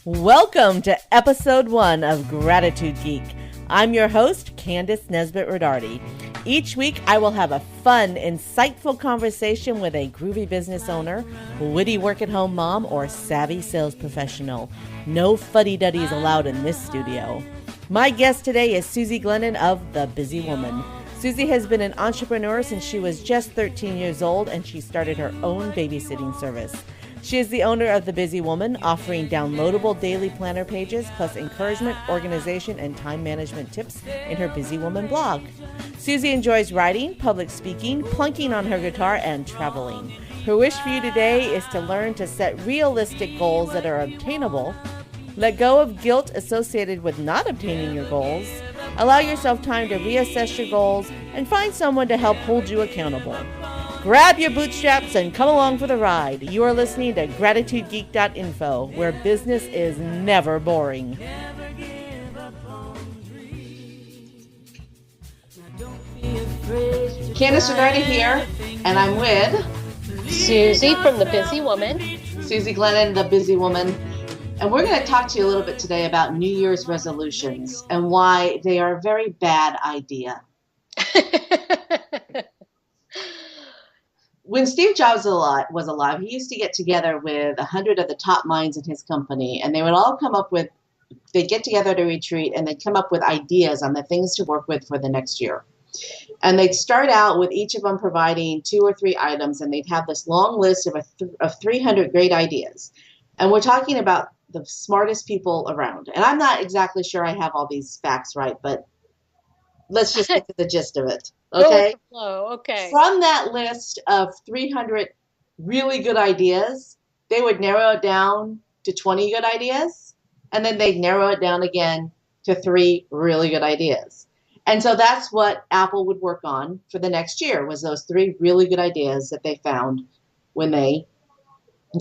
Welcome to episode 1 of Gratitude Geek. I'm your host, Kandas Rodarte. Each week, I will have a fun, insightful conversation with a groovy business owner, witty work-at-home mom, or savvy sales professional. No fuddy-duddies allowed in this studio. My guest today is Susie Glennan of The Busy Woman. Susie has been an entrepreneur since she was just 13 years old, and she started her own babysitting service. She is the owner of The Busy Woman, offering downloadable daily planner pages, plus encouragement, organization, and time management tips in her Busy Woman blog. Susie enjoys writing, public speaking, plunking on her guitar, and traveling. Her wish for you today is to learn to set realistic goals that are obtainable, let go of guilt associated with not obtaining your goals, allow yourself time to reassess your goals, and find someone to help hold you accountable. Grab your bootstraps and come along for the ride. You are listening to GratitudeGeek.info, where business is never boring. Kandas Rodarte here, and I'm with Susie from The Busy Woman. Susie Glennan, The Busy Woman. And we're going to talk to you a little bit today about New Year's resolutions and why they are a very bad idea. When Steve Jobs was alive, he used to get together with 100 of the top minds in his company, and they would all they'd get together at a retreat, and they'd come up with ideas on the things to work with for the next year. And they'd start out with each of them providing 2 or 3 items, and they'd have this long list of 300 great ideas. And we're talking about the smartest people around. And I'm not exactly sure I have all these facts right, but let's just get to the gist of it. Okay. Okay. From that list of 300 really good ideas, they would narrow it down to 20 good ideas, and then they'd narrow it down again to 3 really good ideas. And so that's what Apple would work on for the next year, was those 3 really good ideas that they found when they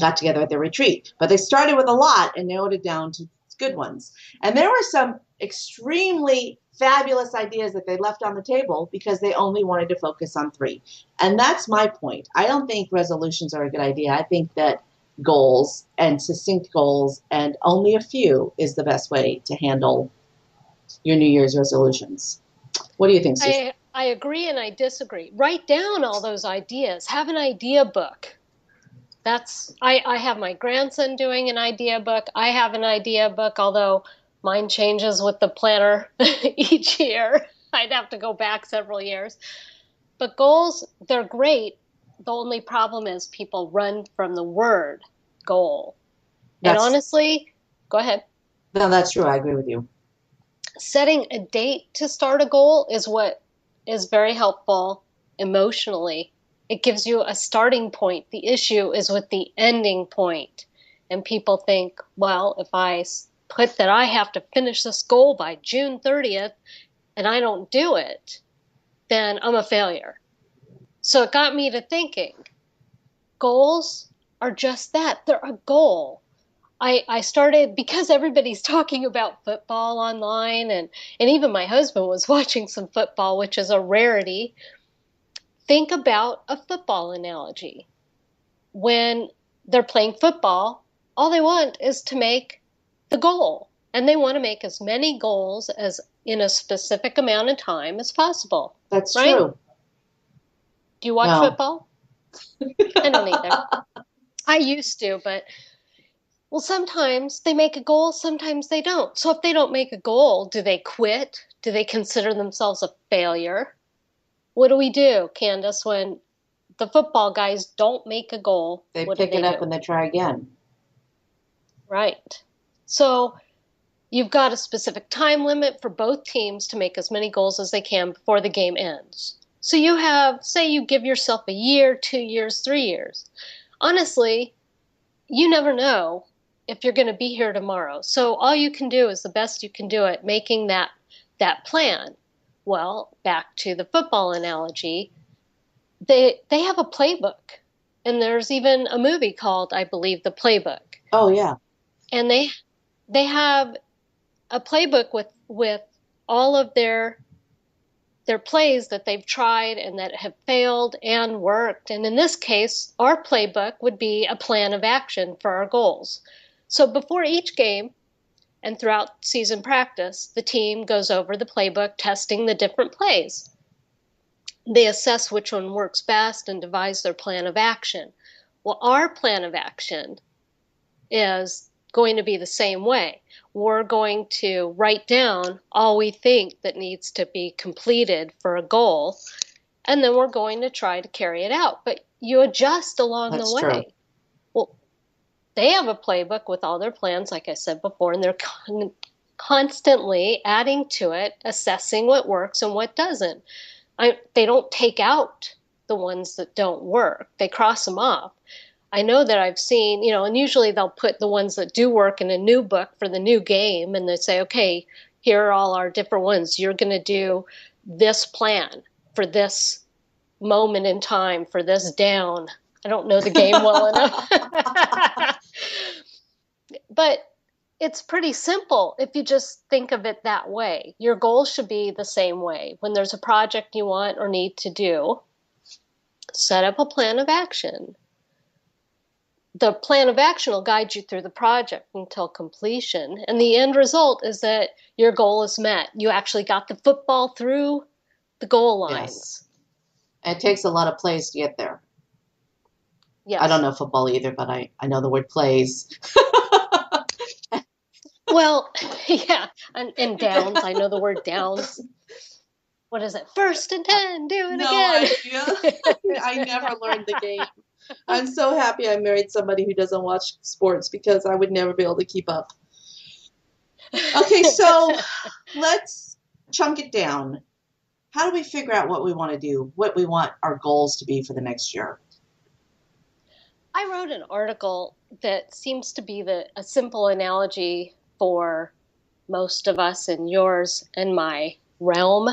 got together at their retreat. But they started with a lot and narrowed it down to good ones. And there were some extremely fabulous ideas that they left on the table because they only wanted to focus on 3. And that's my point. I don't think resolutions are a good idea. I think that goals and succinct goals and only a few is the best way to handle your New Year's resolutions. What do you think, Susie? I agree and I disagree. Write down all those ideas. Have an idea book. I have my grandson doing an idea book. I have an idea book, although mine changes with the planner each year. I'd have to go back several years. But goals, they're great. The only problem is people run from the word goal. And honestly, go ahead. No, that's true. I agree with you. Setting a date to start a goal is what is very helpful emotionally. It gives you a starting point. The issue is with the ending point. And people think, well, if I put that I have to finish this goal by June 30th and I don't do it, then I'm a failure. So it got me to thinking, goals are just that. They're a goal. I started, because everybody's talking about football online, and even my husband was watching some football, which is a rarity. Think about a football analogy. When they're playing football, all they want is to make the goal. And they want to make as many goals as in a specific amount of time as possible. That's right? true. Do you watch football? I don't either. I used to, but well, sometimes they make a goal, sometimes they don't. So if they don't make a goal, do they quit? Do they consider themselves a failure? What do we do, Kandas, when the football guys don't make a goal? They pick it up and they try again. Right. So you've got a specific time limit for both teams to make as many goals as they can before the game ends. So you have, say you give yourself a year, 2 years, 3 years. Honestly, you never know if you're going to be here tomorrow. So all you can do is the best you can do at making that plan. Well, back to the football analogy, they have a playbook. And there's even a movie called, I believe, The Playbook. Oh, yeah. And they have a playbook with all of their plays that they've tried and that have failed and worked. And in this case, our playbook would be a plan of action for our goals. So before each game and throughout season practice, the team goes over the playbook, testing the different plays. They assess which one works best and devise their plan of action. Well, our plan of action is going to be the same way. We're going to write down all we think that needs to be completed for a goal, and then we're going to try to carry it out. But you adjust along the way. True. Well, they have a playbook with all their plans, like I said before, and they're constantly adding to it, assessing what works and what doesn't. They don't take out the ones that don't work. They cross them off. I know that I've seen, and usually they'll put the ones that do work in a new book for the new game, and they say, okay, here are all our different ones. You're going to do this plan for this moment in time, for this down. I don't know the game well enough. But it's pretty simple if you just think of it that way. Your goal should be the same way. When there's a project you want or need to do, set up a plan of action. The plan of action will guide you through the project until completion. And the end result is that your goal is met. You actually got the football through the goal lines. Yes. And it takes a lot of plays to get there. Yes. I don't know football either, but I know the word plays. Well, yeah. And downs. I know the word downs. What is it? 1st and 10. Do it again. Idea. I never learned the game. I'm so happy I married somebody who doesn't watch sports because I would never be able to keep up. Okay, so let's chunk it down. How do we figure out what we want to do, what we want our goals to be for the next year? I wrote an article that seems to be a simple analogy for most of us in yours and my realm,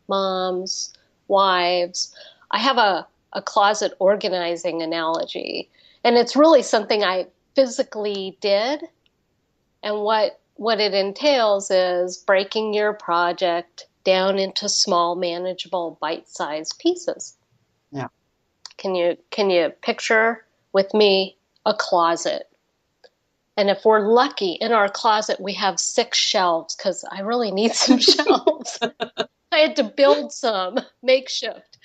moms, wives. I have a closet organizing analogy, and it's really something I physically did. And what it entails is breaking your project down into small, manageable, bite-sized pieces. Yeah. Can you picture with me a closet? And if we're lucky, in our closet we have 6 shelves, because I really need some shelves. I had to build some makeshift.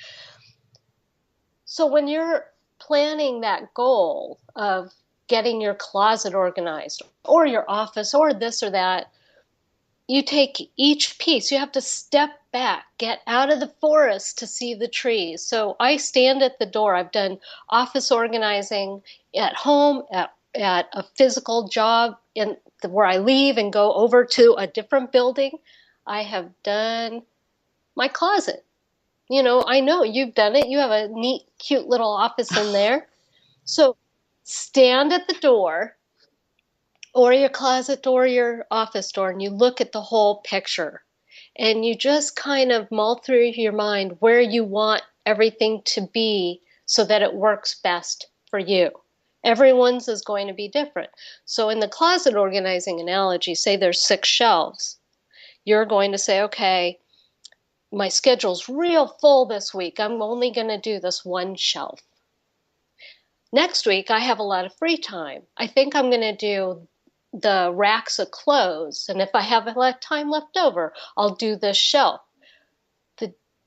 So when you're planning that goal of getting your closet organized or your office or this or that, you take each piece. You have to step back, get out of the forest to see the trees. So I stand at the door. I've done office organizing at home, at a physical job where I leave and go over to a different building. I have done my closet. I know you've done it. You have a neat, cute little office in there. So stand at the door or your closet door, your office door, and you look at the whole picture. And you just kind of mull through your mind where you want everything to be so that it works best for you. Everyone's is going to be different. So in the closet organizing analogy, say there's 6 shelves. You're going to say, okay, my schedule's real full this week. I'm only going to do this 1 shelf. Next week, I have a lot of free time. I think I'm going to do the racks of clothes. And if I have a lot of time left over, I'll do this shelf.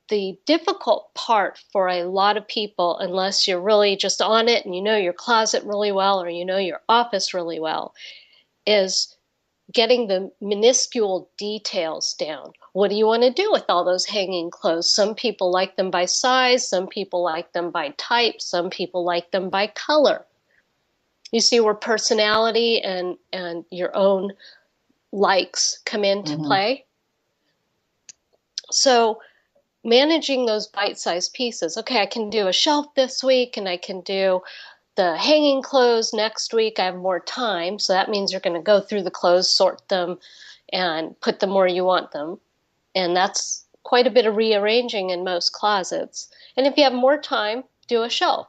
The difficult part for a lot of people, unless you're really just on it and you know your closet really well or you know your office really well, is getting the minuscule details down. What do you want to do with all those hanging clothes? Some people like them by size, some people like them by type, some people like them by color. You see where personality and your own likes come into play? So managing those bite-sized pieces. Okay, I can do a shelf this week and I can do the hanging clothes next week. I have more time, so that means you're going to go through the clothes, sort them, and put them where you want them. And that's quite a bit of rearranging in most closets. And if you have more time, do a shelf.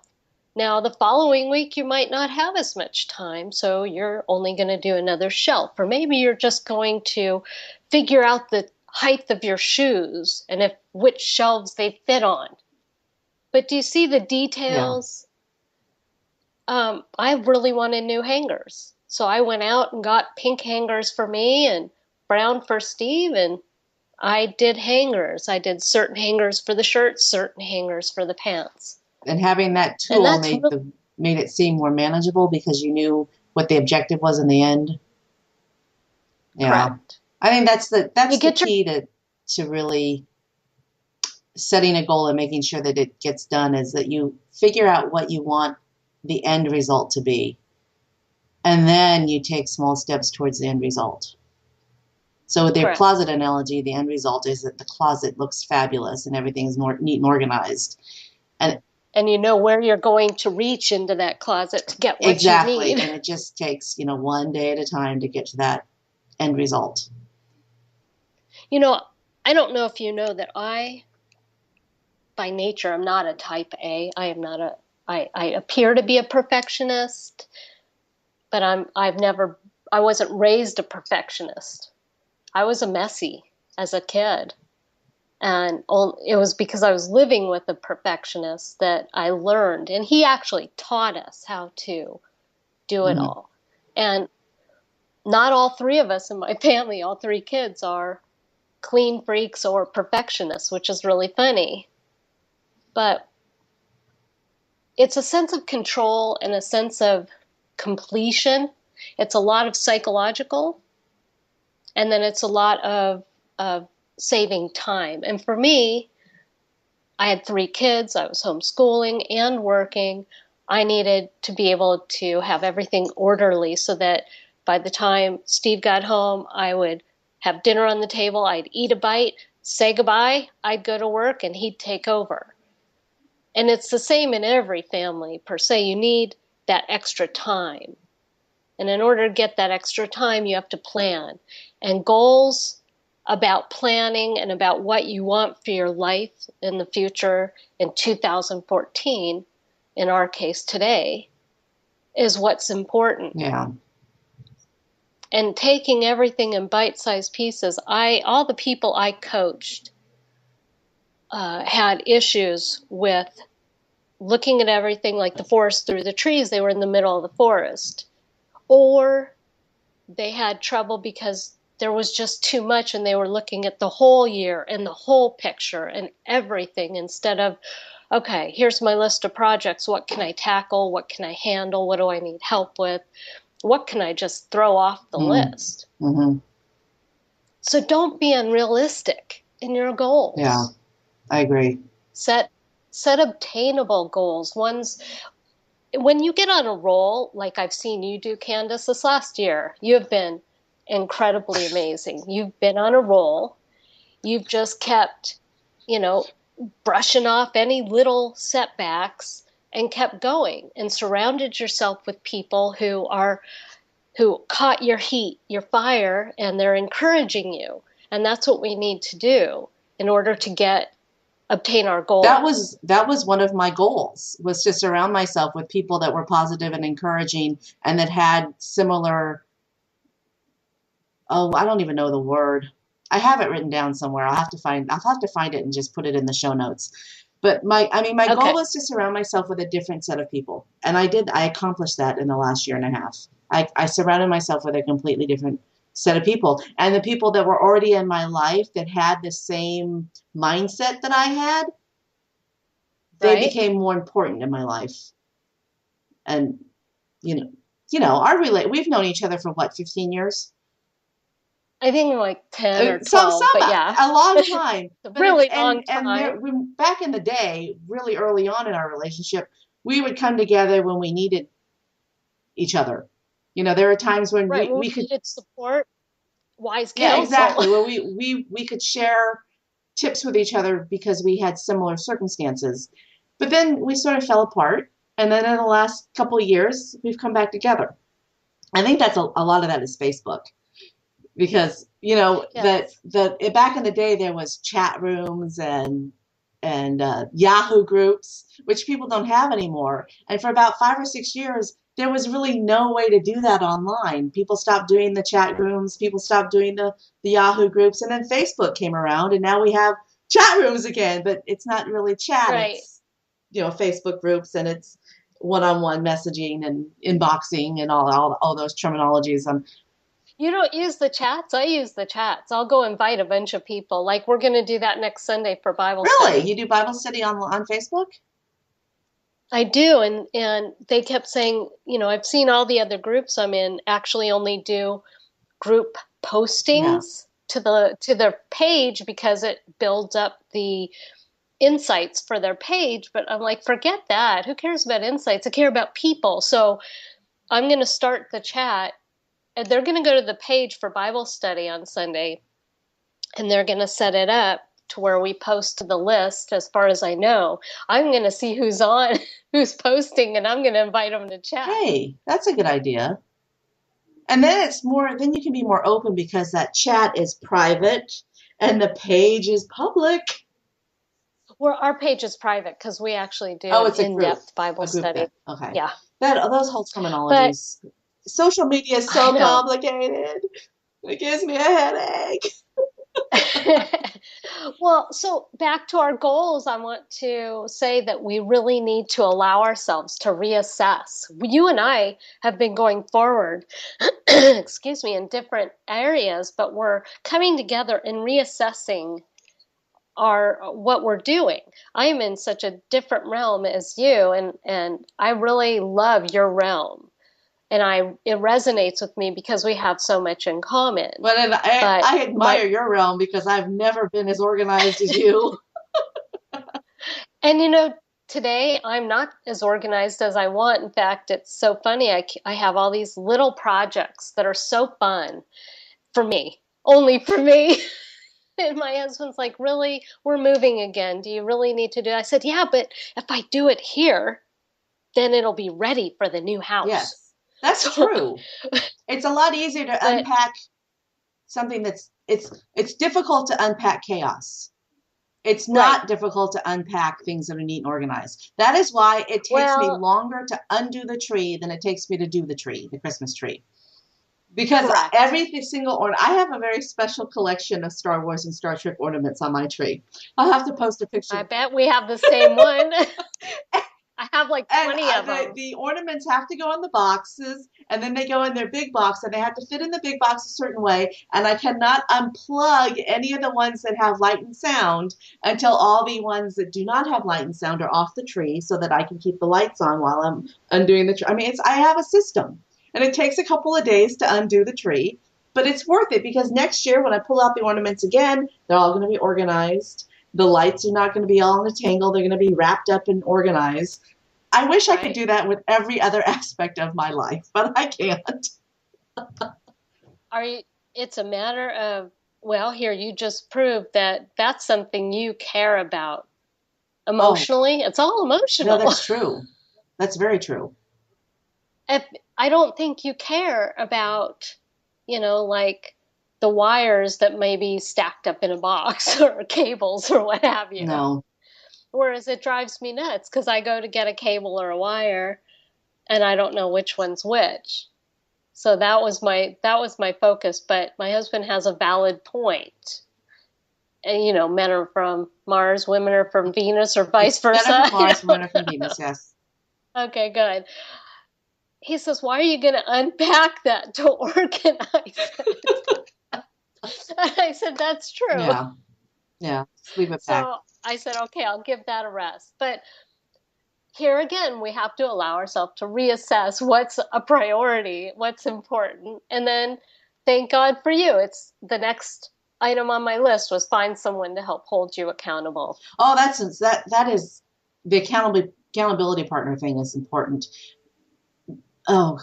Now, the following week, you might not have as much time, so you're only going to do another shelf. Or maybe you're just going to figure out the height of your shoes and which shelves they fit on. But do you see the details? Yeah. I really wanted new hangers. So I went out and got pink hangers for me and brown for Steve, and I did hangers. I did certain hangers for the shirts, certain hangers for the pants. And having that And tool that's made it seem more manageable because you knew what the objective was in the end. Yeah. correct. I think that's the get key to really setting a goal and making sure that it gets done, is that you figure out what you want the end result to be. And then you take small steps towards the end result. So with their Correct. closet analogy, the end result is that the closet looks fabulous and everything is more neat and organized. And you know where you're going to reach into that closet to get what exactly. you need. And it just takes, one day at a time to get to that end result. I don't know if you know that I, by nature, I'm not a type A. I appear to be a perfectionist, but I wasn't raised a perfectionist. I was a messy as a kid. And it was because I was living with a perfectionist that I learned. And he actually taught us how to do it all. And not all three of us in my family, all three kids, are clean freaks or perfectionists, which is really funny. But it's a sense of control and a sense of completion. It's a lot of psychological, and then it's a lot of saving time. And for me, I had 3 kids. I was homeschooling and working. I needed to be able to have everything orderly so that by the time Steve got home, I would have dinner on the table. I'd eat a bite, say goodbye. I'd go to work and he'd take over. And it's the same in every family per se. You need that extra time. And in order to get that extra time, you have to plan. And goals about planning and about what you want for your life in the future in 2014, in our case today, is what's important. Yeah. And taking everything in bite-sized pieces. All the people I coached had issues with looking at everything like the forest through the trees. They were in the middle of the forest. Or they had trouble because there was just too much and they were looking at the whole year and the whole picture and everything instead of, okay, here's my list of projects. What can I tackle? What can I handle? What do I need help with? What can I just throw off the list? Mm-hmm. So don't be unrealistic in your goals. Yeah, I agree. Set obtainable goals. When you get on a roll, like I've seen you do, Kandas, this last year, you have been incredibly amazing. You've been on a roll. You've just kept, brushing off any little setbacks and kept going and surrounded yourself with people who caught your heat, your fire, and they're encouraging you. And that's what we need to do in order to obtain our goals. That was one of my goals, was to surround myself with people that were positive and encouraging and that had similar, I don't even know the word. I have it written down somewhere. I'll have to find it and just put it in the show notes. But my goal was to surround myself with a different set of people. And I accomplished that in the last year and a half. I surrounded myself with a completely different set of people. And the people that were already in my life that had the same mindset that I had, they became more important in my life. And, we've known each other for 15 years? I think like 10 or 12, but yeah. A long time. Long time. And back in the day, really early on in our relationship, we would come together when we needed each other. There were times when we could needed support, wise counsel. Yeah, exactly. Well, we could share tips with each other because we had similar circumstances. But then we sort of fell apart. And then in the last couple of years, we've come back together. I think that's a lot of that is Facebook. Because, Yes. back in the day, there was chat rooms and Yahoo groups, which people don't have anymore. And for about 5 or 6 years, there was really no way to do that online. People stopped doing the chat rooms. People stopped doing the Yahoo groups. And then Facebook came around, and now we have chat rooms again. But it's not really chat. Right. It's, Facebook groups, and it's one-on-one messaging and inboxing and all those terminologies. You don't use the chats? I use the chats. I'll go invite a bunch of people. Like we're going to do that next Sunday for Bible study. Really? You do Bible study on Facebook? I do, and they kept saying, I've seen all the other groups I'm in actually only do group postings to their page because it builds up the insights for their page. But I'm like, forget that. Who cares about insights? I care about people. So I'm going to start the chat, and they're going to go to the page for Bible study on Sunday, and they're going to set it up to where we post to the list. As far as I know, I'm going to see who's on, who's posting, and I'm going to invite them to chat. Hey, that's a good idea. And then then you can be more open because that chat is private and the page is public. Well, our page is private because we actually do it's an in-depth Bible study. Okay. Yeah. Those whole terminologies. Social media is so complicated. It gives me a headache. Well, so back to our goals, I want to say that we really need to allow ourselves to reassess. You and I have been going forward, in different areas, but we're coming together and reassessing what we're doing. I am in such a different realm as you, and I really love your realm. And it resonates with me because we have so much in common. But I admire your realm because I've never been as organized as you. And today I'm not as organized as I want. In fact, it's so funny. I have all these little projects that are so fun for me, only for me. And my husband's like, really? We're moving again. Do you really need to do it? I said, yeah, but if I do it here, then it'll be ready for the new house. Yes. That's true. It's a lot easier to unpack something it's difficult to unpack chaos. It's not difficult to unpack things that are neat and organized. That is why it takes me longer to undo the tree than it takes me to do the Christmas tree. Because every single I have a very special collection of Star Wars and Star Trek ornaments on my tree. I'll have to post a picture. I bet we have the same one. I have like 20 of them. The ornaments have to go in the boxes, and then they go in their big box, and they have to fit in the big box a certain way. And I cannot unplug any of the ones that have light and sound until all the ones that do not have light and sound are off the tree, so that I can keep the lights on while I'm undoing the tree. I mean, I have a system, and it takes a couple of days to undo the tree, but it's worth it because next year when I pull out the ornaments again, they're all going to be organized. The lights are not going to be all in a tangle. They're going to be wrapped up and organized. I wish I could do that with every other aspect of my life, but I can't. It's a matter of, here, you just proved that that's something you care about emotionally. It's all emotional. No, that's true. That's very true. I don't think you care about, like the wires that may be stacked up in a box or cables or what have you. No. Whereas it drives me nuts because I go to get a cable or a wire and I don't know which one's which. So that was my focus. But my husband has a valid point. And, men are from Mars, women are from Venus, or vice versa. Men are from Mars, women are from Venus, yes. Okay, good. He says, why are you going to unpack that to organize it? I said, that's true. Yeah. Just leave it back. So I said, okay, I'll give that a rest. But here again, we have to allow ourselves to reassess what's a priority, what's important. And then thank God for you. It's the next item on my list was find someone to help hold you accountable. Oh, that is the accountability partner thing is important. Oh,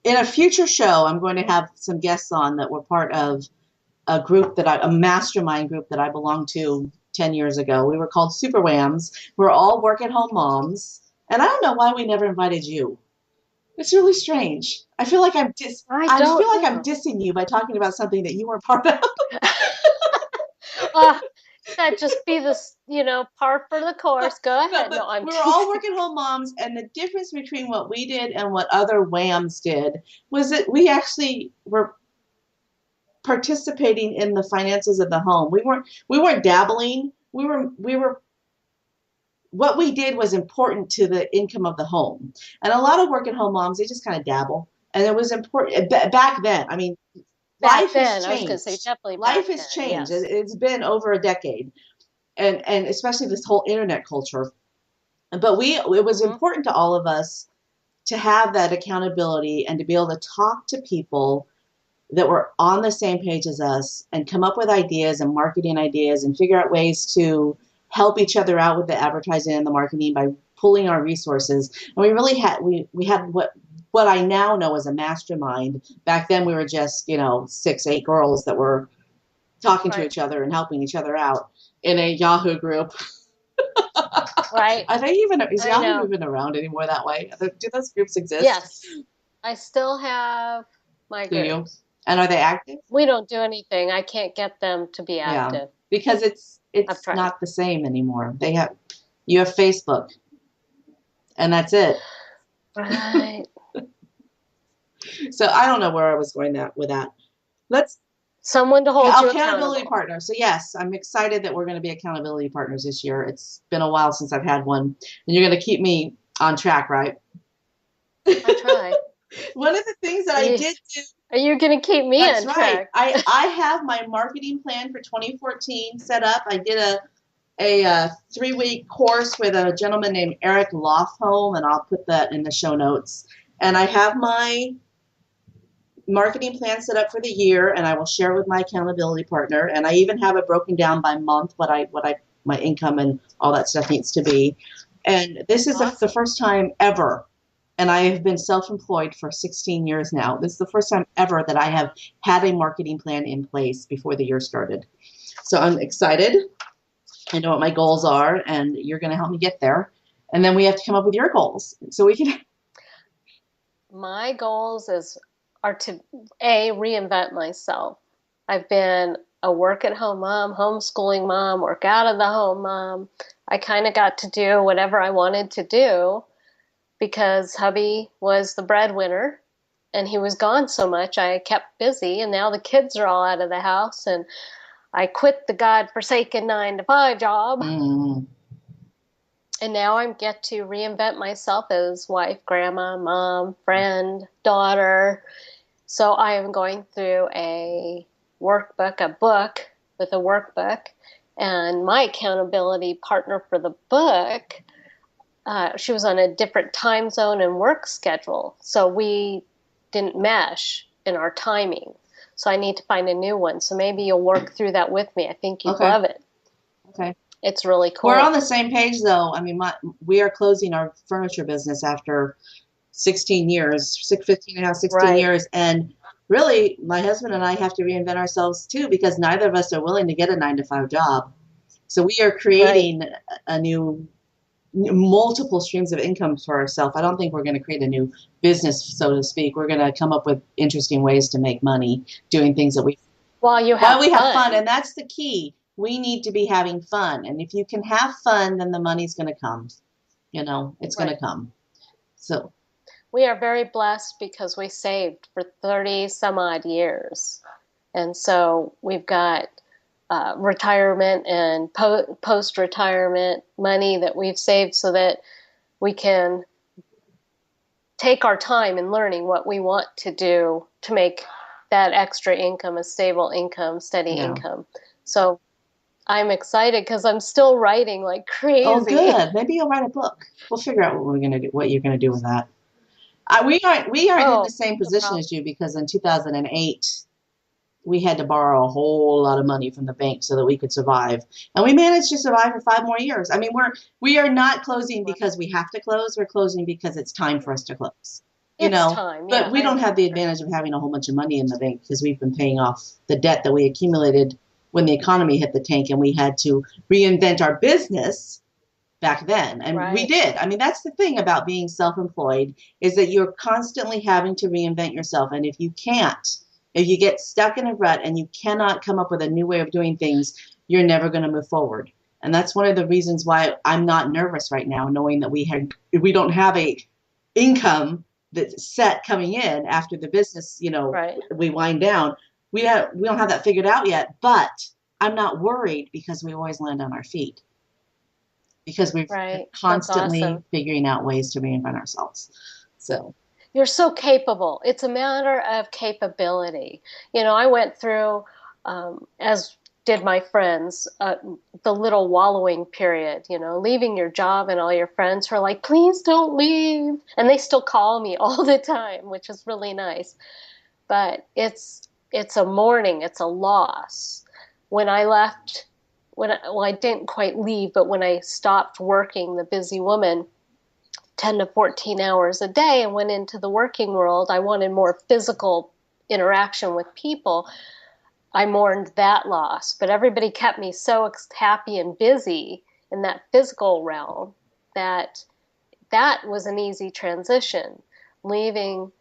in a future show, I'm going to have some guests on that were part of a mastermind group that I belonged to 10 years ago. We were called Super Whams. We're all work-at-home moms. And I don't know why we never invited you. It's really strange. I feel like I'm dissing you by talking about something that you were part of. That'd just be this, par for the course. Go ahead. No, we were all work-at-home moms, and the difference between what we did and what other Whams did was that we actually were participating in the finances of the home. We weren't dabbling. We were what we did was important to the income of the home. And a lot of work at home moms, they just kind of dabble. And it was important back then. I mean, Back life has then, I was going to say changed. definitely Life back has then. changed. Yes. It's been over a decade, and especially this whole internet culture. But it was important to all of us to have that accountability and to be able to talk to people that were on the same page as us and come up with ideas and marketing ideas and figure out ways to help each other out with the advertising and the marketing by pooling our resources. And we really had we had what I now know as a mastermind. Back then we were just, 6-8 girls that were talking to each other and helping each other out in a Yahoo group. Right. Is Yahoo even around anymore that way? Do those groups exist? Yes. I still have my groups. Do you? And are they active? We don't do anything. I can't get them to be active. Yeah, because it's not the same anymore. You have Facebook, and that's it. Right. So I don't know where I was going with that. Someone to hold you accountability partner. So yes, I'm excited that we're going to be accountability partners this year. It's been a while since I've had one, and you're going to keep me on track, right? I try. One of the things that I did do. Are you going to keep me on track? I have my marketing plan for 2014 set up. I did a 3-week course with a gentleman named Eric Lofholm, and I'll put that in the show notes. And I have my marketing plan set up for the year, and I will share with my accountability partner. And I even have it broken down by month, what my income and all that stuff needs to be. And this is the first time ever. And I have been self-employed for 16 years now. This is the first time ever that I have had a marketing plan in place before the year started. So I'm excited. I know what my goals are, and you're going to help me get there. And then we have to come up with your goals so we can. My goals are to reinvent myself. I've been a work-at-home mom, homeschooling mom, work out of the home mom. I kind of got to do whatever I wanted to do, because hubby was the breadwinner and he was gone so much. I kept busy, and now the kids are all out of the house, and I quit the God-forsaken 9-to-5 job. Mm. And now I get to reinvent myself as wife, grandma, mom, friend, daughter. So I am going through a book with a workbook, and my accountability partner for the book, she was on a different time zone and work schedule, so we didn't mesh in our timing. So I need to find a new one. So maybe you'll work through that with me. I think you'd love it. Okay. It's really cool. We're on the same page, though. I mean, we are closing our furniture business after 16 years, 15 and a half, 16 years. And really, my husband and I have to reinvent ourselves, too, because neither of us are willing to get a 9-to-5 job. So we are creating a new multiple streams of income for ourselves. I don't think we're going to create a new business, so to speak. We're going to come up with interesting ways to make money doing things that we have fun. And that's the key. We need to be having fun. And if you can have fun, then the money's going to come. It's going to come. So we are very blessed because we saved for 30 some odd years. And so we've got retirement and post-retirement money that we've saved so that we can take our time in learning what we want to do to make that extra income a stable income, steady income. So I'm excited because I'm still writing like crazy. Oh, good. Maybe you'll write a book. We'll figure out what you're going to do with that. We aren't in the same position as you, because in 2008, we had to borrow a whole lot of money from the bank so that we could survive. And we managed to survive for 5 more years. I mean, we are not closing because we have to close. We're closing because it's time for us to close. Time, but we don't have the advantage of having a whole bunch of money in the bank because we've been paying off the debt that we accumulated when the economy hit the tank, and we had to reinvent our business back then. And we did. I mean, that's the thing about being self-employed, is that you're constantly having to reinvent yourself. And if you get stuck in a rut and you cannot come up with a new way of doing things, you're never going to move forward. And that's one of the reasons why I'm not nervous right now, knowing that we don't have a income that's set coming in after the business, we wind down. We don't have that figured out yet, but I'm not worried because we always land on our feet. because we're Right. That's constantly awesome. figuring out ways to reinvent ourselves. So You're so capable. It's a matter of capability. I went through, as did my friends, the little wallowing period, leaving your job, and all your friends who are like, please don't leave. And they still call me all the time, which is really nice. But it's a mourning, it's a loss. When I left, I didn't quite leave, but when I stopped working, the busy woman, 10 to 14 hours a day, and went into the working world, I wanted more physical interaction with people. I mourned that loss, but everybody kept me so happy and busy in that physical realm that was an easy transition, leaving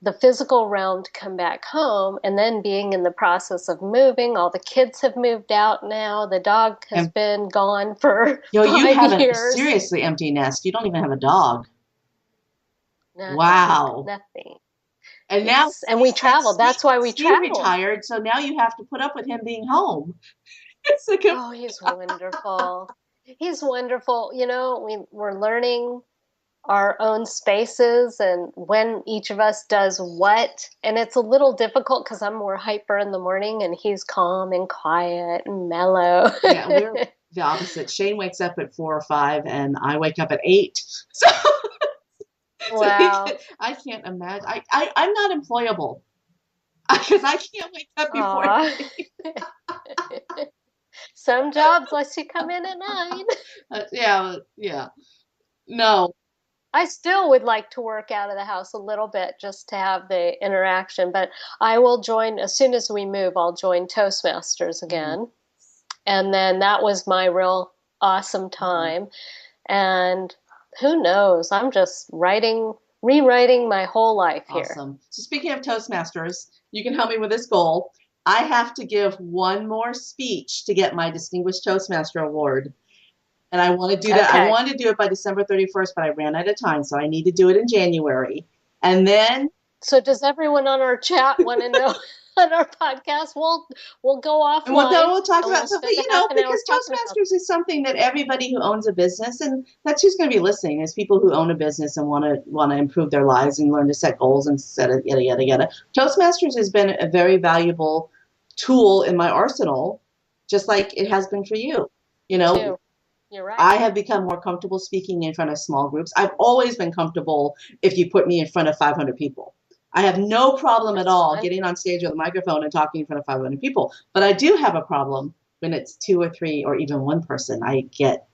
the physical realm to come back home, and then being in the process of moving. All the kids have moved out now. The dog has been gone for you 5 have a years. seriously empty nest. You don't even have a dog. Nothing, Wow. nothing. And now, and we traveled. That's why we Steve traveled. retired, so now you have to put up with him being home. Oh, he's wonderful. He's wonderful. We're learning our own spaces and when each of us does what. And it's a little difficult because I'm more hyper in the morning and he's calm and quiet and mellow. Yeah, we're the opposite. Shane wakes up at 4 or 5 and I wake up at 8. So, wow. I can't imagine. I'm not employable because I can't wake up before 8. Some jobs let you come in at 9. Yeah. No. I still would like to work out of the house a little bit just to have the interaction, but I will join, as soon as we move, I'll join Toastmasters again. Mm-hmm. And then that was my real awesome time. Mm-hmm. And who knows, I'm just rewriting my whole life here. Awesome. So speaking of Toastmasters, you can help me with this goal. I have to give one more speech to get my Distinguished Toastmaster Award. And I want to do that. Okay. I wanted to do it by December 31st, but I ran out of time, so I need to do it in January. And then... So does everyone on our chat want to know on our podcast? We'll go offline. And we'll talk about something, because Toastmasters is something that everybody who owns a business, and that's who's going to be listening, is people who own a business and want to improve their lives and learn to set goals and set it, yada, yada, yada. Toastmasters has been a very valuable tool in my arsenal, just like it has been for you. Too. You're right. I have become more comfortable speaking in front of small groups. I've always been comfortable if you put me in front of 500 people. I have no problem at all getting on stage with a microphone and talking in front of 500 people. But I do have a problem when it's 2 or 3 or even one person. I get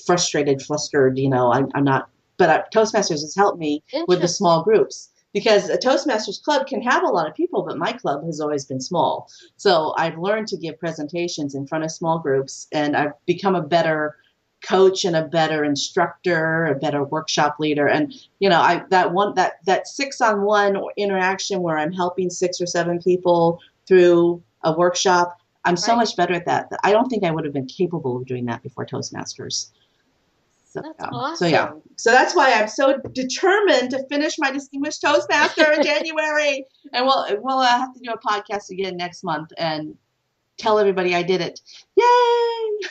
frustrated, flustered, I'm not. But Toastmasters has helped me with the small groups. Because a Toastmasters club can have a lot of people, but my club has always been small. So I've learned to give presentations in front of small groups, and I've become a better coach and a better instructor, a better workshop leader. And, that 6-on-1 interaction where I'm helping 6 or 7 people through a workshop, I'm so much better at that. I don't think I would have been capable of doing that before Toastmasters. That's awesome. So that's why I'm so determined to finish my Distinguished Toastmaster in January. And we'll have to do a podcast again next month and tell everybody I did it. Yay!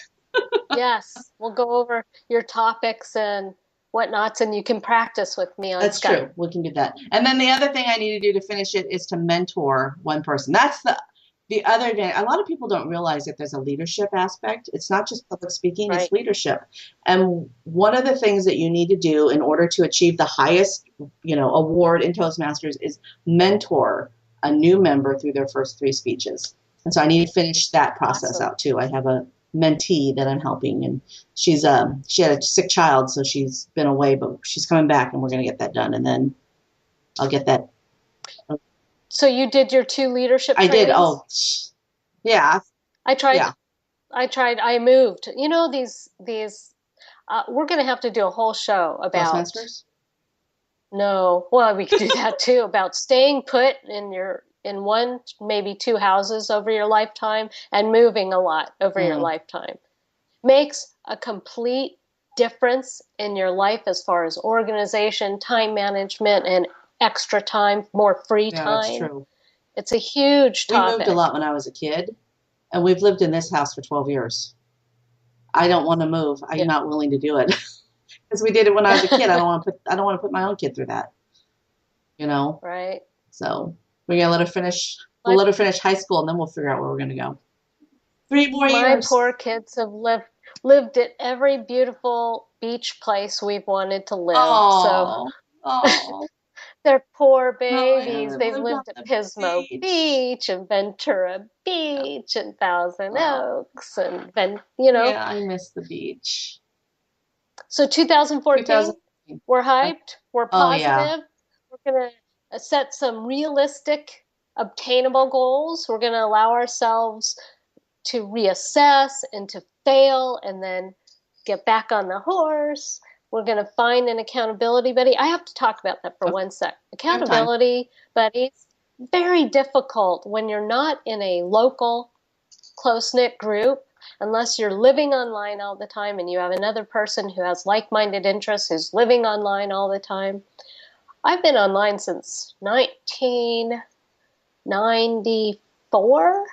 Yes, we'll go over your topics and whatnots, and you can practice with me on That's Skype. True. We can do that. And then the other thing I need to do to finish it is to mentor one person. That's the other day. A lot of people don't realize that there's a leadership aspect. It's not just public speaking, It's leadership. And one of the things that you need to do in order to achieve the highest, award in Toastmasters is mentor a new member through their first 3 speeches. And so I need to finish that process out too. I have a mentee that I'm helping, and she had a sick child, so she's been away, but she's coming back, and we're going to get that done. And then I'll get that. So you did your 2 leadership trainings? I did. Oh, yeah. I tried. Yeah. I moved. These we're going to have to do a whole show about Toastmasters? No. Well, we could do that too, about staying put in 1, maybe 2 houses over your lifetime and moving a lot over your lifetime. Makes a complete difference in your life as far as organization, time management, and extra time, more free time. That's true. It's a huge topic. We moved a lot when I was a kid, and we've lived in this house for 12 years. I don't want to move. I'm not willing to do it because we did it when I was a kid. I don't want to put my own kid through that. Right. So we're gonna let her finish. We'll let her finish high school, and then we'll figure out where we're gonna go. 3 more years. My poor kids have lived at every beautiful beach place we've wanted to live. Oh, so they're poor babies. Oh, They've lived at Pismo Beach and Ventura Beach and Thousand Oaks and Yeah, I miss the beach. So 2014, we're hyped. We're positive. Yeah. We're going to set some realistic, obtainable goals. We're going to allow ourselves to reassess and to fail and then get back on the horse. We're going to find an accountability buddy. I have to talk about that for 1 sec. Accountability buddies, very difficult when you're not in a local, close-knit group, unless you're living online all the time and you have another person who has like-minded interests who's living online all the time. I've been online since 1994,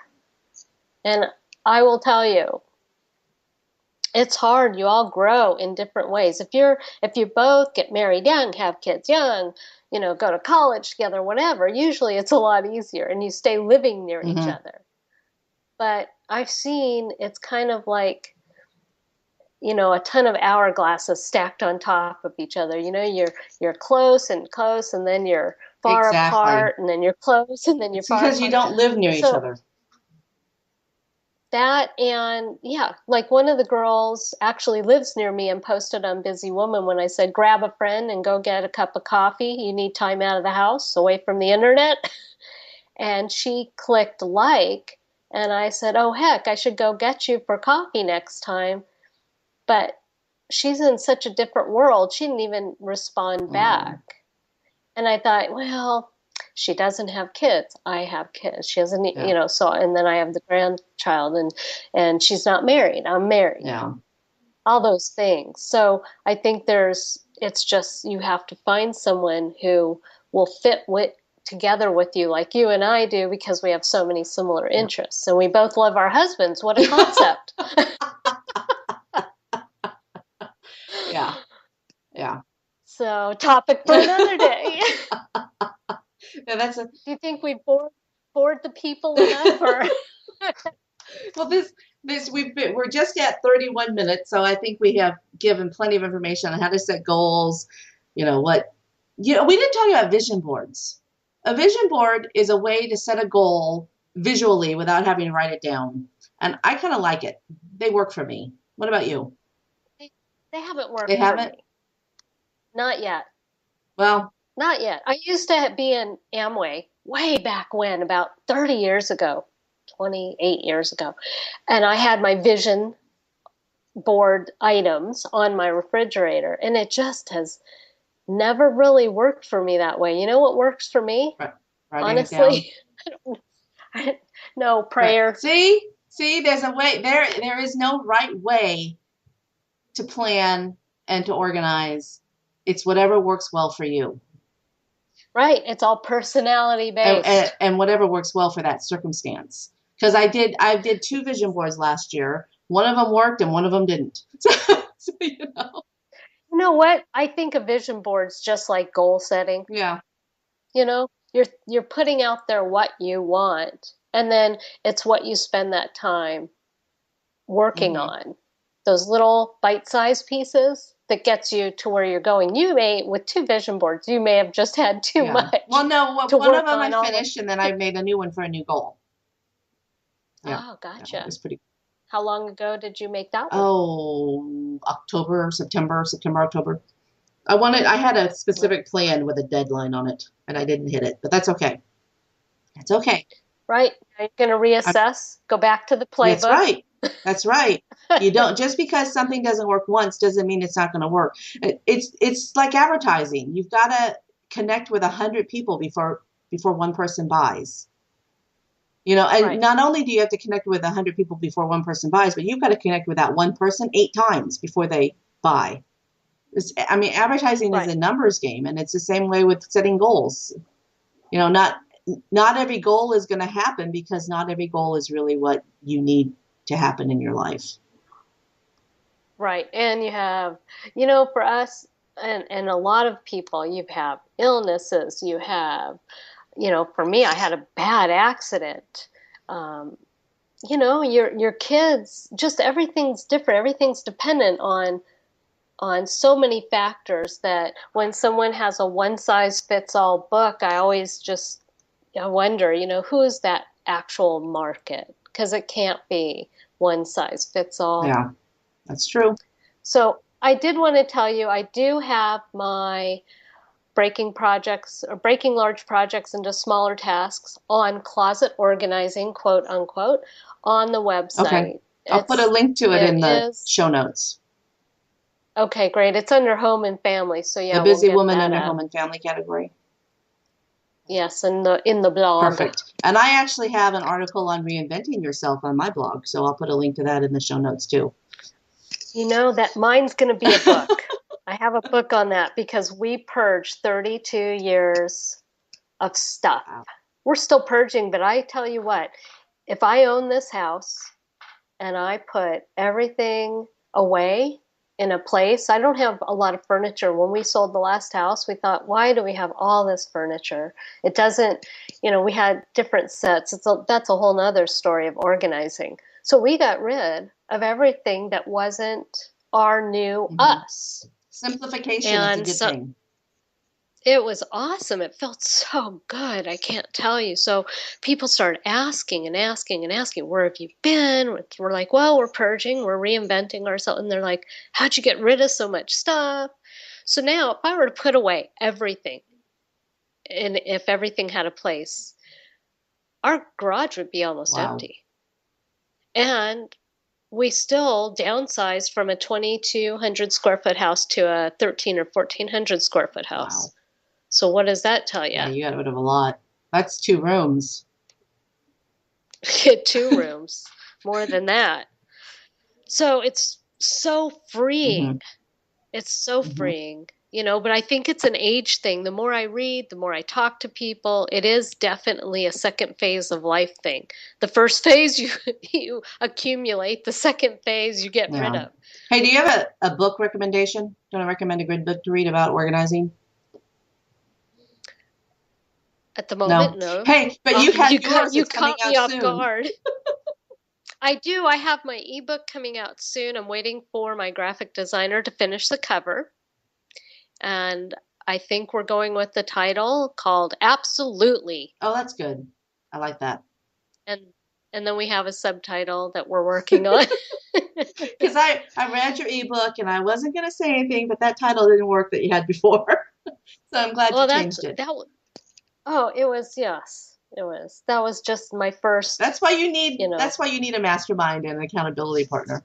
and I will tell you, it's hard. You all grow in different ways. If you both get married young, have kids young, go to college together, whatever, usually it's a lot easier and you stay living near each other. But I've seen it's kind of like, a ton of hourglasses stacked on top of each other. You're close, and then you're far apart, and then you're close, and then you're far apart. Because you don't live near each other. That, and like one of the girls actually lives near me and posted on Busy Woman when I said, grab a friend and go get a cup of coffee. You need time out of the house, away from the internet. And she clicked like, and I said, oh, heck, I should go get you for coffee next time. But she's in such a different world. She didn't even respond back. And I thought, well, she doesn't have kids. I have kids. She doesn't, and then I have the grandchild, and she's not married. I'm married. Yeah. All those things. So I think it's just, you have to find someone who will fit together with you like you and I do, because we have so many similar interests, and we both love our husbands. What a concept. Yeah. So topic for another day. Yeah, Do you think we bored the people enough? Or? Well, we're just at 31 minutes, so I think we have given plenty of information on how to set goals. We didn't talk about vision boards. A vision board is a way to set a goal visually without having to write it down, and I kind of like it. They work for me. What about you? They haven't worked. They haven't? For me. Not yet. Well, not yet. I used to be in Amway way back when, about 30 years ago, 28 years ago. And I had my vision board items on my refrigerator. And it just has never really worked for me that way. You know what works for me? Honestly, no, prayer. See, there's a way. There is no right way to plan and to organize. It's whatever works well for you. Right. It's all personality based. And whatever works well for that circumstance. Because I did 2 vision boards last year. One of them worked and one of them didn't. So, You know what? I think a vision board's just like goal setting. Yeah. You're putting out there what you want, and then it's what you spend that time working on. Those little bite-sized pieces that gets you to where you're going. You may, with 2 vision boards, you may have just had too much. Well, no, one of them I finished, and then I made a new one for a new goal. Yeah. Oh, gotcha. Yeah, it was pretty. How long ago did you make that one? Oh, September, October. I had a specific plan with a deadline on it, and I didn't hit it, but that's okay. It's okay. Right. Are you going to reassess? Go back to the playbook? That's right. You don't, just because something doesn't work once doesn't mean it's not going to work. It's like advertising. You've got to connect with 100 people before one person buys. And not only do you have to connect with 100 people before one person buys, but you've got to connect with that one person 8 times before they buy. Advertising is a numbers game, and it's the same way with setting goals. Not every goal is going to happen, because not every goal is really what you need to happen in your life. Right. And you have, for us and a lot of people, you have illnesses, you have, for me, I had a bad accident. Your kids, just everything's different. Everything's dependent on so many factors that when someone has a one size fits all book, I always just wonder, who is that actual market? Because it can't be one size fits all. Yeah, that's true. So I did want to tell you, I do have my breaking large projects into smaller tasks on closet organizing, quote unquote, on the website. Okay. I'll put a link to it in the show notes. Okay, great. It's under home and family. So yeah, The busy we'll get woman that under up. home and family category. Yes, in the blog. Perfect. And I actually have an article on reinventing yourself on my blog, so I'll put a link to that in the show notes too. That mine's going to be a book. I have a book on that because we purged 32 years of stuff. Wow. We're still purging, but I tell you what, if I own this house and I put everything away in a place, I don't have a lot of furniture. When we sold the last house, we thought, why do we have all this furniture? It doesn't, we had different sets. That's a whole nother story of organizing. So we got rid of everything that wasn't our new us. Simplification is a good thing. It was awesome. It felt so good. I can't tell you. So people started asking and asking and asking, where have you been? We're like, well, we're purging, we're reinventing ourselves. And they're like, how'd you get rid of so much stuff? So now if I were to put away everything, and if everything had a place, our garage would be almost empty. And we still downsized from a 2,200 square foot house to a 1,300 or 1,400 square foot house. Wow. So what does that tell you? Yeah, you got rid of a lot. That's 2 rooms. 2 rooms, more than that. So it's so freeing. It's so freeing, but I think it's an age thing. The more I read, the more I talk to people, it is definitely a second phase of life thing. The first phase you accumulate, the second phase you get rid of. Hey, do you have a book recommendation? Do you want to recommend a good book to read about organizing? At the moment, no. Hey, but you have yours. You coming caught me out off soon. guard. I do. I have my ebook coming out soon. I'm waiting for my graphic designer to finish the cover. And I think we're going with the title called Absolutely. Oh, that's good. I like that. And then we have a subtitle that we're working on. Because I read your ebook and I wasn't going to say anything, but that title didn't work that you had before. So I'm glad you changed it. It was, yes. It was. That was just my first. That's why you need a mastermind and an accountability partner.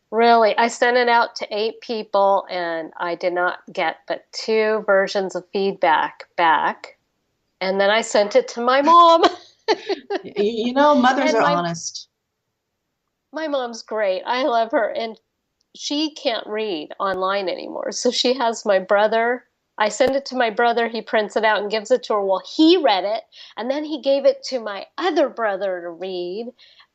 Really, I sent it out to 8 people and I did not get but 2 versions of feedback back. And then I sent it to my mom. Mothers are honest. My mom's great. I love her. And she can't read online anymore. So she has my brother. I send it to my brother. He prints it out and gives it to her. Well, he read it. And then he gave it to my other brother to read.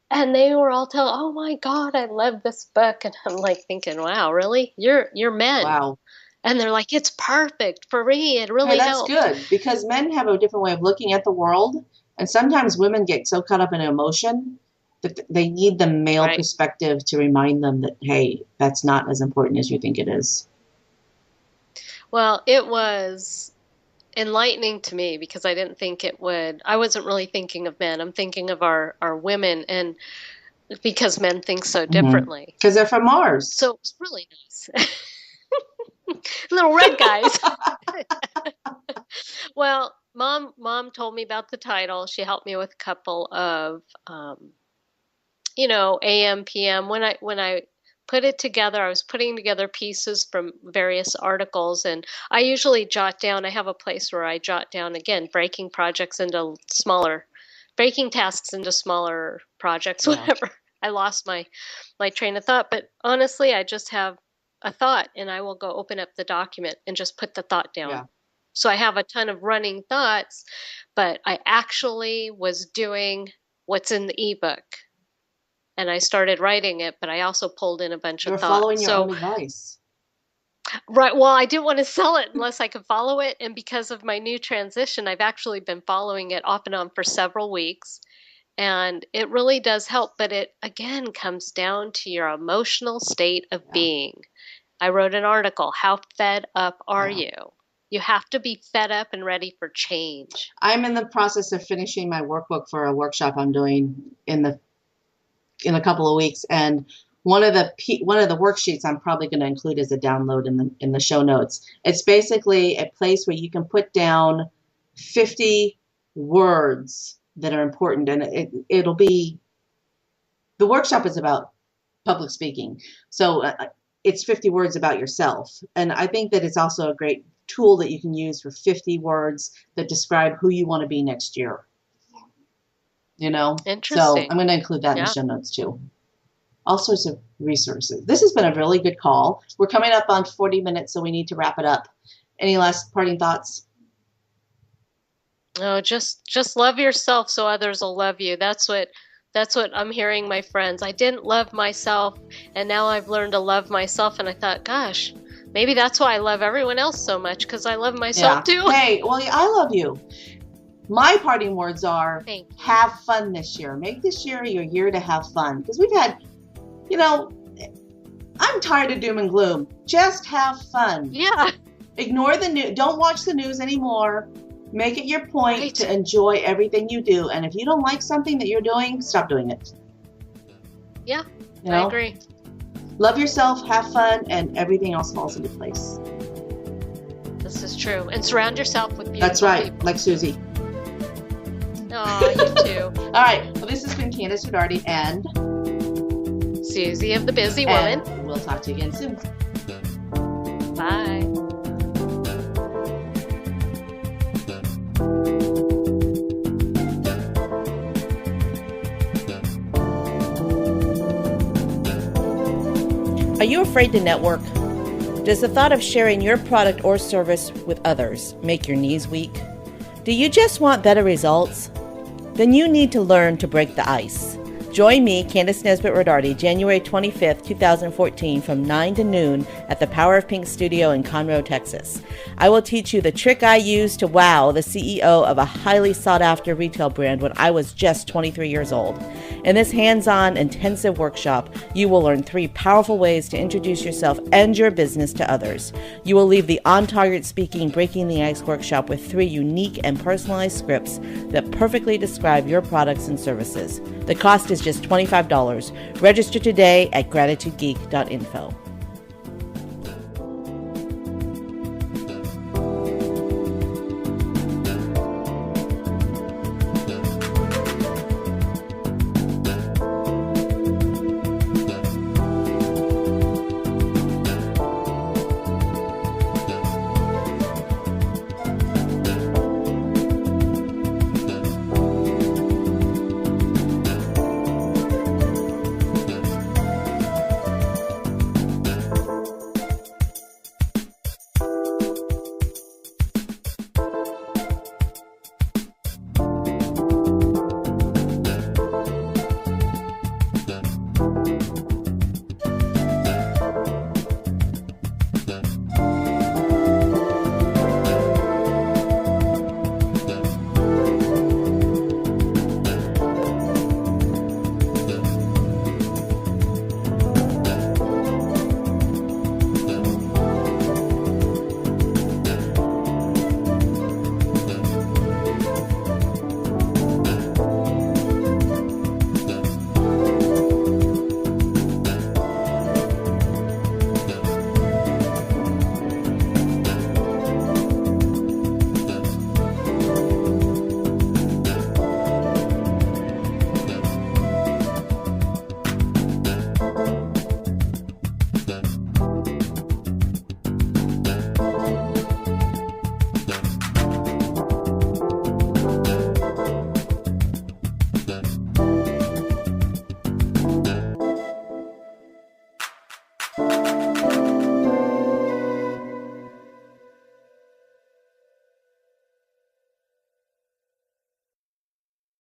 And they were all telling, oh, my God, I love this book. And I'm like thinking, wow, really? You're men. Wow. And they're like, it's perfect for me. It really helped. That's good because men have a different way of looking at the world. And sometimes women get so caught up in emotion that they need the male perspective to remind them that, hey, that's not as important as you think it is. Well, it was enlightening to me because I didn't think it would. I wasn't really thinking of men. I'm thinking of our women, and because men think so differently. Because they're from Mars. So it was really nice. Little red guys. Well, mom told me about the title. She helped me with a couple of AM, PM. When I put it together, I was putting together pieces from various articles, and I usually jot down. I have a place where I jot down, again, breaking tasks into smaller projects, whatever. I lost my train of thought, but honestly, I just have a thought, and I will go open up the document and just put the thought down. Yeah. So I have a ton of running thoughts, but I actually was doing what's in the ebook. and I started writing it, but I also pulled in a bunch You're of thoughts. following your own advice. Right. Well, I didn't want to sell it unless I could follow it. And because of my new transition, I've actually been following it off and on for several weeks. And it really does help. But it, again, comes down to your emotional state of being. I wrote an article, How Fed Up Are You? You have to be fed up and ready for change. I'm in the process of finishing my workbook for a workshop I'm doing in a couple of weeks. And one of the worksheets I'm probably going to include as a download in the show notes. It's basically a place where you can put down 50 words that are important, and it'll be, the workshop is about public speaking, so it's 50 words about yourself. And I think that it's also a great tool that you can use for 50 words that describe who you want to be next year. Interesting. So I'm going to include that in the show notes too. All sorts of resources. This has been a really good call. We're coming up on 40 minutes, so we need to wrap it up. Any last parting thoughts? No, just love yourself so others will love you. That's what I'm hearing, my friends. I didn't love myself, and now I've learned to love myself. And I thought, gosh, maybe that's why I love everyone else so much, because I love myself too. Hey, well, I love you. My parting words are, have fun this year. Make this year your year to have fun. Because we've had, I'm tired of doom and gloom. Just have fun. Yeah. Ignore the news. Don't watch the news anymore. Make it your point to enjoy everything you do. And if you don't like something that you're doing, stop doing it. Yeah, I agree. Love yourself, have fun, and everything else falls into place. This is true. And surround yourself with beautiful That's right, people. like Susie. Oh, you too. All right, well, this has been Kandas Rodarte and Susie of the Busy Woman. And we'll talk to you again soon. Bye. Are you afraid to network? Does the thought of sharing your product or service with others make your knees weak? Do you just want better results? Then you need to learn to break the ice. Join me, Kandas Nesbitt Rodarte, January 25th, 2014, from 9 to noon at the Power of Pink studio in Conroe, Texas. I will teach you the trick I used to wow the CEO of a highly sought-after retail brand when I was just 23 years old. In this hands-on, intensive workshop, you will learn 3 powerful ways to introduce yourself and your business to others. You will leave the On-Target Speaking Breaking the Ice workshop with 3 unique and personalized scripts that perfectly describe your products and services. The cost is just $25. Register today at gratitudegeek.info.